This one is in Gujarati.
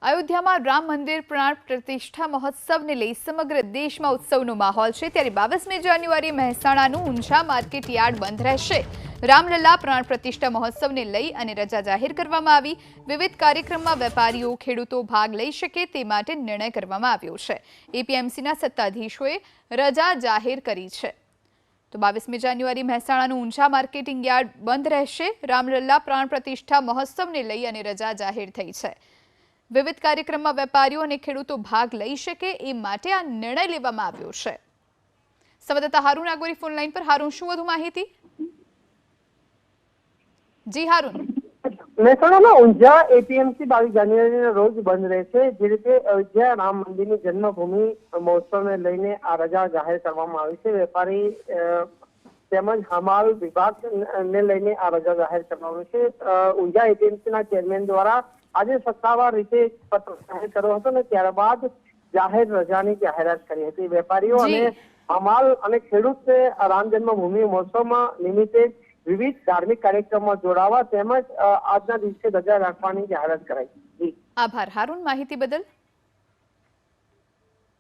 અયોધ્યામાં રામ મંદિર પ્રાણ પ્રતિષ્ઠા મહોત્સવને લઈ સમગ્ર દેશમાં ઉત્સવનો માહોલ છે। ત્યારે 22મી જાન્યુઆરી મહેસાણાનું ઊંઝા માર્કેટ યાર્ડ બંધ રહેશે। રામલલા પ્રાણ પ્રતિષ્ઠા મહોત્સવને લઈ અને રજા જાહેર કરવામાં આવી। વિવિધ કાર્યક્રમમાં વેપારીઓ ખેડૂતો ભાગ લઈ શકે તે માટે નિર્ણય કરવામાં આવ્યો છે। એપીએમસીના સત્તાધીશોએ રજા જાહેર કરી છે। તો 22મી જાન્યુઆરી મહેસાણાનું ઊંઝા માર્કેટિંગ યાર્ડ બંધ રહેશે। રામલલા પ્રાણ પ્રતિષ્ઠા મહોત્સવને લઈ અને રજા જાહેર થઈ છે। વિવિધ કાર્યક્રમમાં વેપારીઓ અને ખેડૂતો ભાગ લઈ શકે એ માટે આ નિર્ણય લેવામાં આવ્યો છે। સંવાદદાતા હારૂન આગોરી ફોન લાઈન પર। હારૂન, શું વધુ માહિતી? જી હારૂન। મહેસાણાના ઊંઝા એપીએમસી 22 જાન્યુઆરીના રોજ બંધ રહેશે। જે રીતે અયોધ્યા રામ મંદિરની જન્મભૂમિ મહોત્સવને લઈને આ રજા જાહેર કરવામાં આવી છે। વેપારી તેમજ હમાલ વિભાગને લઈને આ રજા જાહેર કરવામાં આવી છે। ઊંઝા એપીએમસીના ચેરમેન દ્વારા આજે સત્તાવાર રીતે પત્ર જાહેર કર્યો હતો અને ત્યારબાદ જાહેર રજાની જાહેરાત કરી હતી। વેપારીઓ અને હમાલ અને ખેડૂતને રામ જન્મભૂમિ મહોત્સવમાં નિમિત્તે વિવિધ ધાર્મિક કાર્યક્રમમાં જોડાવા તેમજ આજના દિવસે રજા રાખવાની જાહેરાત કરાઈ। આભાર હારૂન માહિતી બદલ।